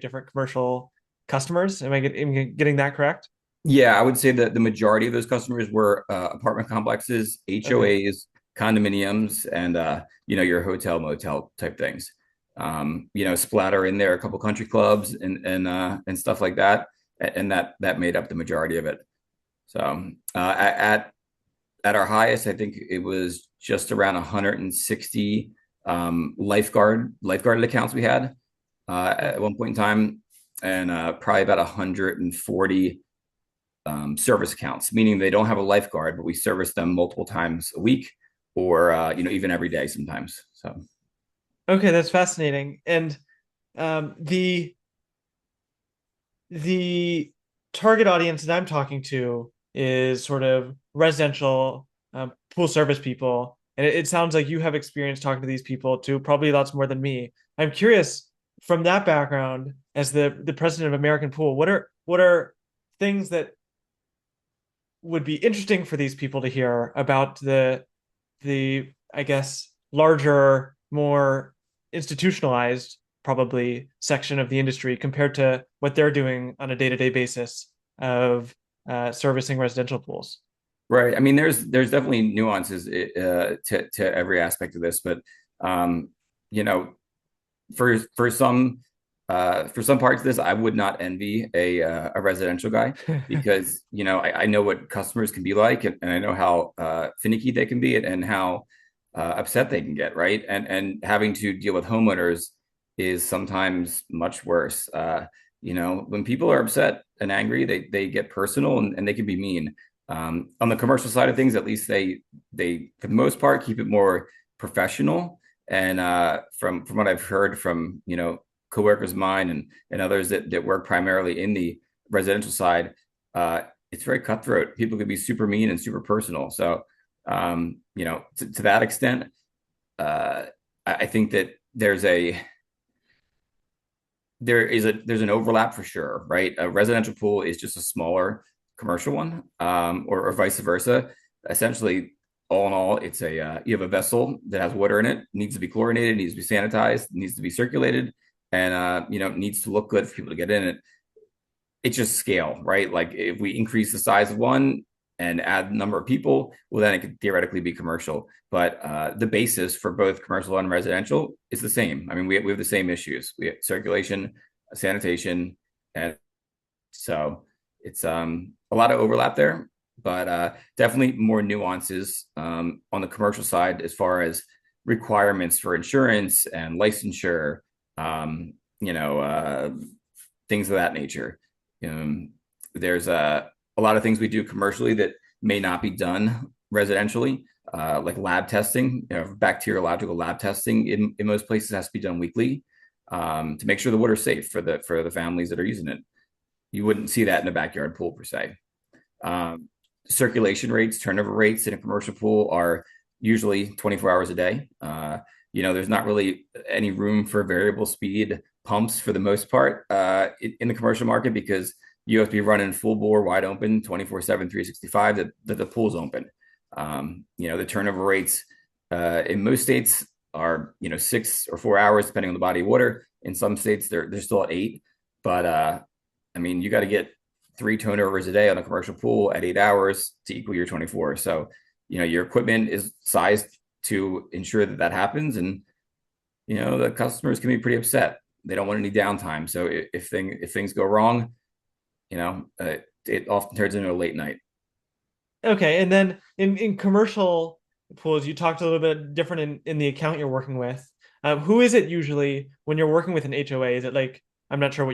different commercial customers. Am I getting that correct? Yeah, I would say that the majority of those customers were apartment complexes, Okay. HOAs, condominiums, and your hotel motel type things. Splatter in there a couple country clubs and stuff like that, and that made up the majority of it. So at our highest, I think it was just around 160 lifeguarded accounts we had at one point in time, and probably about 140 service accounts, meaning they don't have a lifeguard, but we service them multiple times a week, or even every day sometimes. So Okay, that's fascinating. And the target audience that I'm talking to is sort of residential pool service people. And it sounds like you have experience talking to these people too, probably lots more than me. I'm curious from that background, as the president of American Pool, what are things that would be interesting for these people to hear about the I guess larger, more institutionalized probably section of the industry compared to what they're doing on a day-to-day basis of servicing residential pools. right. I mean, there's definitely nuances to every aspect of this, but um, you know, for some parts of this, I would not envy a residential guy because I know what customers can be like, and I know how finicky they can be, and how upset they can get, right? And having to deal with homeowners is sometimes much worse. When people are upset and angry, they get personal, and they can be mean. On the commercial side of things, at least they for the most part keep it more professional. And from what I've heard from coworkers of mine and others that work primarily in the residential side, it's very cutthroat. People can be super mean and super personal. So to that extent, uh, I think that there's an overlap for sure, right? A residential pool is just a smaller commercial one, or vice versa. Essentially, all in all, it's you have a vessel that has water in it, needs to be chlorinated, needs to be sanitized, needs to be circulated, and needs to look good for people to get in it. It's just scale, right? Like if we increase the size of one and add the number of people, well, then it could theoretically be commercial. But the basis for both commercial and residential is the same. I mean, we have the same issues. We have circulation, sanitation, and so it's a lot of overlap there, but definitely more nuances on the commercial side as far as requirements for insurance and licensure, um, you know, uh, things of that nature. There's a lot of things we do commercially that may not be done residentially, like lab testing. Bacteriological lab testing in most places has to be done weekly, to make sure the water's safe for the families that are using it. You wouldn't see that in a backyard pool per se. Um, Circulation rates, turnover rates in a commercial pool are usually 24 hours a day. There's not really any room for variable speed pumps for the most part in the commercial market, because you have to be running full bore, wide open, 24/7, 365, that the pool's open. The turnover rates in most states are 6 or 4 hours, depending on the body of water. In some states, they're still at 8, but I mean, you got to get 3 turnovers a day on a commercial pool at 8 hours to equal your 24. So, your equipment is sized to ensure that happens. And, the customers can be pretty upset. They don't want any downtime. So if things go wrong, it often turns into a late night. Okay, and then in commercial pools, you talked a little bit different in the account you're working with. Who is it usually when you're working with an HOA? Is it like, I'm not sure what